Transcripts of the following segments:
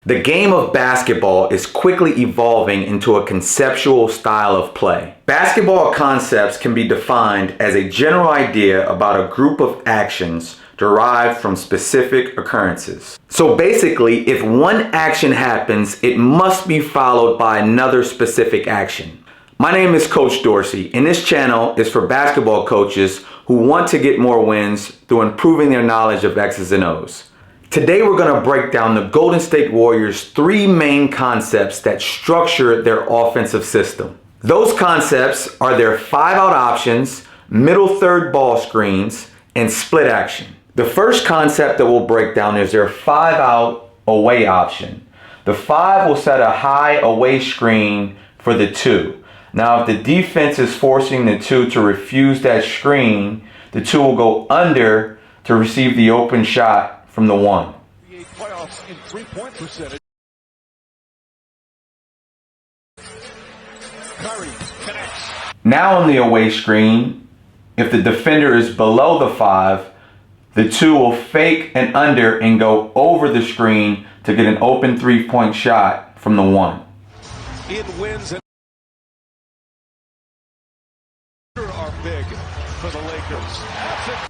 The game of basketball is quickly evolving into a conceptual style of play. Basketball concepts can be defined as a general idea about a group of actions derived from specific occurrences. So basically, if one action happens, it must be followed by another specific action. My name is Coach Dorsey, and this channel is for basketball coaches who want to get more wins through improving their knowledge of X's and O's. Today we're going to break down the Golden State Warriors' three main concepts that structure their offensive system. Those concepts are their 5-out options, middle third ball screens, and split action. The first concept that we'll break down is their 5-out away option. The 5 will set a high away screen for the 2. Now if the defense is forcing the 2 to refuse that screen, the 2 will go under to receive the open shot from the 1. Playoffs in three-point percentage. Curry connects. Now on the away screen, if the defender is below the 5, the 2 will fake an under and go over the screen to get an open three-point shot from the 1. It wins and are big for the Lakers.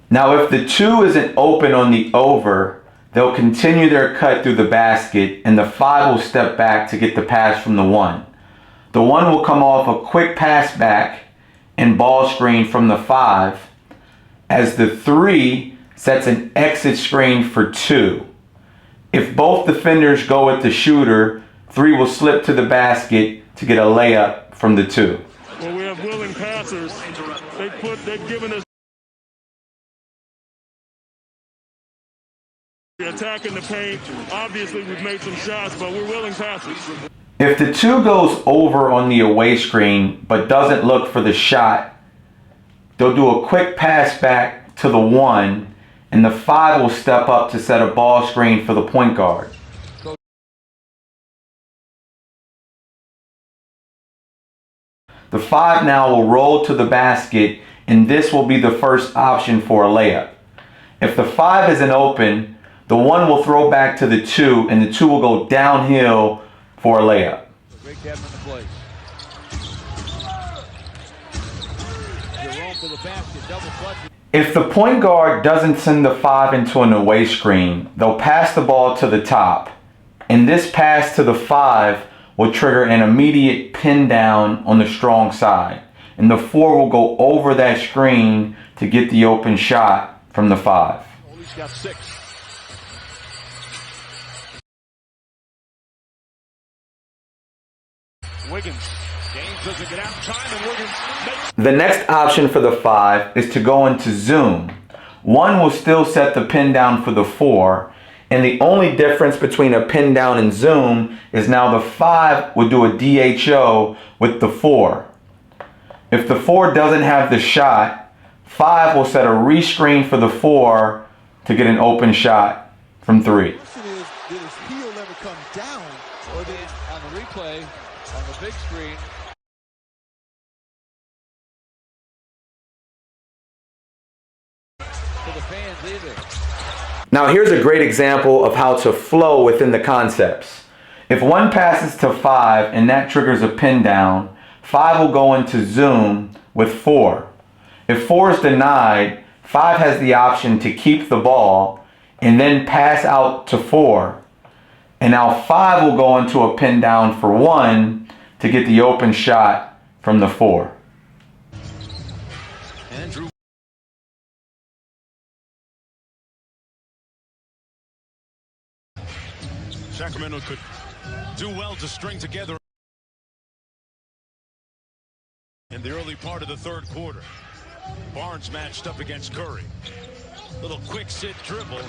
Now if the 2 isn't open on the over, they'll continue their cut through the basket and the 5 will step back to get the pass from the 1. The 1 will come off a quick pass back and ball screen from the 5 as the 3 sets an exit screen for 2. If both defenders go with the shooter, 3 will slip to the basket to get a layup from the 2. Well, we have willing passers. They've given us attacking the paint. Obviously, we've made some shots, but we're willing passers. If the 2 goes over on the away screen but doesn't look for the shot, they'll do a quick pass back to the 1, and the 5 will step up to set a ball screen for the point guard. The 5 now will roll to the basket, and this will be the first option for a layup. If the 5 isn't open, the 1 will throw back to the 2, and the 2 will go downhill for a layup. Great captain in the place. Jerome to the basket, double clutch. If the point guard doesn't send the 5 into an away screen, they'll pass the ball to the top. And this pass to the 5 will trigger an immediate pin down on the strong side. And the 4 will go over that screen to get the open shot from the 5. Oh, he's got 6. Wiggins. James doesn't get out in time, and Wiggins makes. The next option for the 5 is to go into zoom. 1 will still set the pin down for the 4, and the only difference between a pin down and zoom is now the 5 will do a DHO with the 4. If the 4 doesn't have the shot, 5 will set a rescreen for the 4 to get an open shot from 3. The question is, did his heel ever come down, or did on the replay, on the big screen? For the fans either. Now here's a great example of how to flow within the concepts. If 1 passes to 5 and that triggers a pin down, 5 will go into zoom with 4. If 4 is denied, 5 has the option to keep the ball and then pass out to 4. And now 5 will go into a pin down for 1 to get the open shot from the 4. Andrew. Sacramento could do well to string together in the early part of the third quarter. Barnes matched up against Curry. Little quick sit dribble.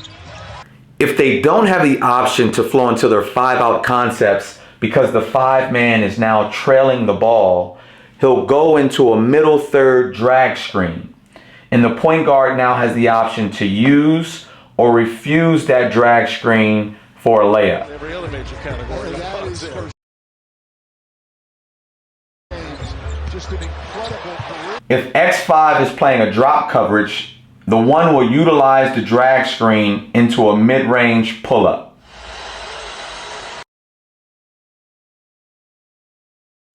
If they don't have the option to flow into their 5-out concepts because the 5-man is now trailing the ball, he'll go into a middle third drag screen. And the point guard now has the option to use or refuse that drag screen for a layup. Every other major category. Just an incredible career. If X5 is playing a drop coverage, the 1 will utilize the drag screen into a mid-range pull-up.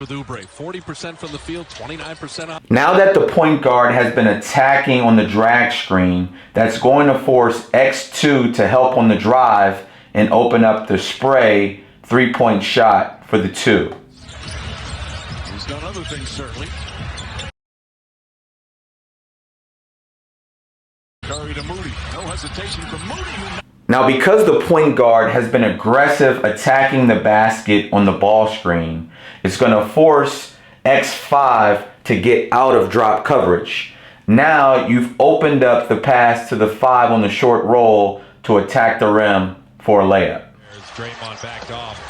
With Oubre, 40% from the field, 29% on. Now that the point guard has been attacking on the drag screen, that's going to force X2 to help on the drive and open up the spray three-point shot for the 2. He's done other things, certainly. Curry to Moody. No hesitation from Moody. Now, because the point guard has been aggressive attacking the basket on the ball screen, it's going to force X5 to get out of drop coverage. Now you've opened up the pass to the 5 on the short roll to attack the rim for a layup. There's Draymond backed off.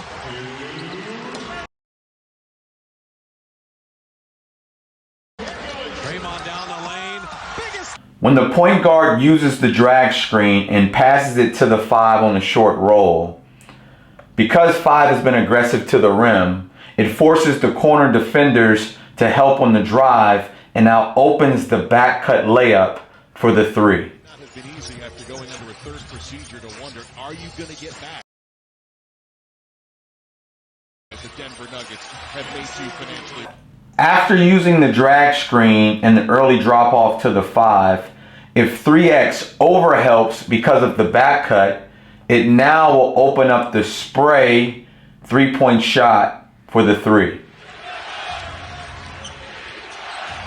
Draymond down the lane. Biggest. When the point guard uses the drag screen and passes it to the 5 on the short roll, because 5 has been aggressive to the rim, it forces the corner defenders to help on the drive and now opens the back cut layup for the 3. That has been easy after going under a third procedure to wonder, are you going to get back? The Denver Nuggets have made you financially. After using the drag screen and the early drop off to the 5, if 3X overhelps because of the back cut, it now will open up the spray three-point shot for the 3.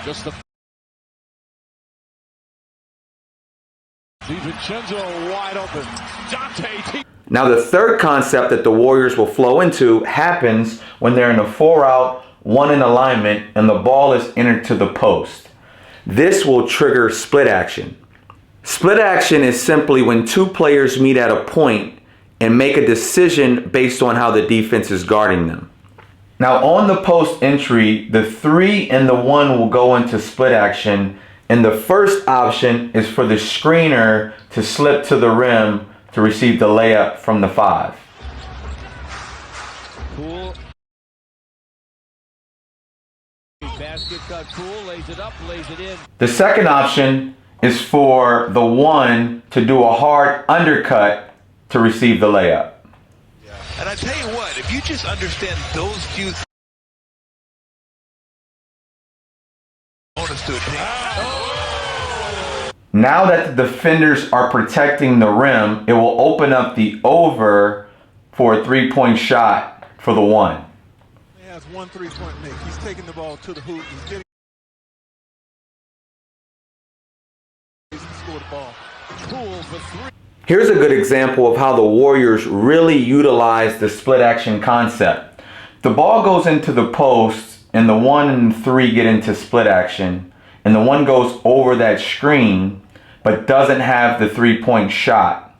Just the DiVincenzo wide open. Dante. Now the third concept that the Warriors will flow into happens when they're in a 4-out, 1 in alignment, and the ball is entered to the post. This will trigger split action. Split action is simply when 2 players meet at a point and make a decision based on how the defense is guarding them. Now on the post entry, the 3 and the 1 will go into split action, and the first option is for the screener to slip to the rim to receive the layup from the 5. Cool. Basket cut cool, lays it up, lays it in. The second option is for the 1 to do a hard undercut to receive the layup. And I tell you what, if you just understand those few bonus to a team. Now that the defenders are protecting the rim, it will open up the over for a three-point shot for the 1. He has 1 3-point make. He's taking the ball to the hoop. He's getting to score the ball. Cool for 3. Here's a good example of how the Warriors really utilize the split action concept. The ball goes into the post and the 1 and 3 get into split action, and the 1 goes over that screen but doesn't have the three-point shot.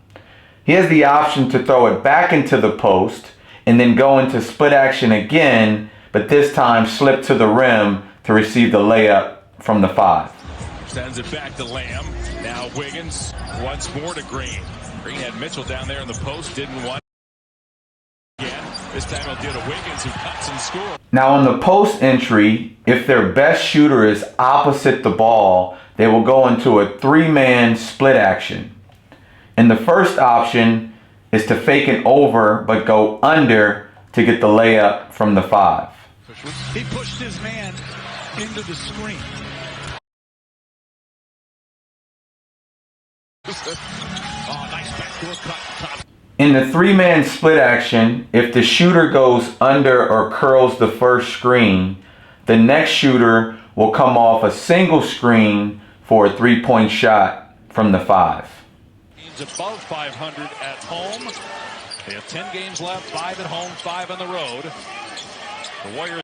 He has the option to throw it back into the post and then go into split action again, but this time slip to the rim to receive the layup from the 5. Sends it back to Lamb. Now Wiggins once more to Green. Green had Mitchell down there in the post, didn't want again. This time he'll do to Wiggins, who cuts and scores. Now on the post entry, if their best shooter is opposite the ball, they will go into a 3-man split action. And the first option is to fake it over but go under to get the layup from the 5. He pushed his man into the screen. Oh, nice backdoor cut. In the 3-man split action, if the shooter goes under or curls the first screen, the next shooter will come off a single screen for a 3-point shot from the 5. Teams above 500 at home. They have 10 games left, 5 at home, 5 on the road. The Warriors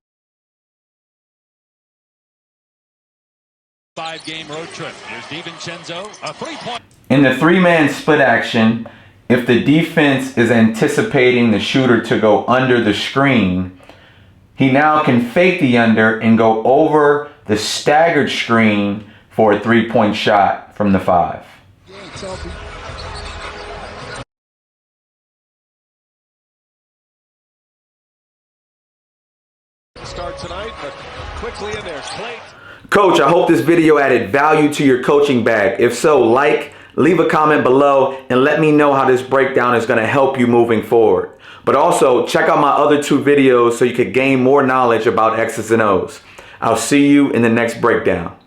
5-game road trip. Here's DiVincenzo, a 3-point. In the 3-man split action, if the defense is anticipating the shooter to go under the screen, he now can fake the under and go over the staggered screen for a 3-point shot from the 5. Start tonight, but quickly in there. Clay. Coach, I hope this video added value to your coaching bag. If so, like, leave a comment below, and let me know how this breakdown is going to help you moving forward. But also check out my other 2 videos so you can gain more knowledge about X's and O's. I'll see you in the next breakdown.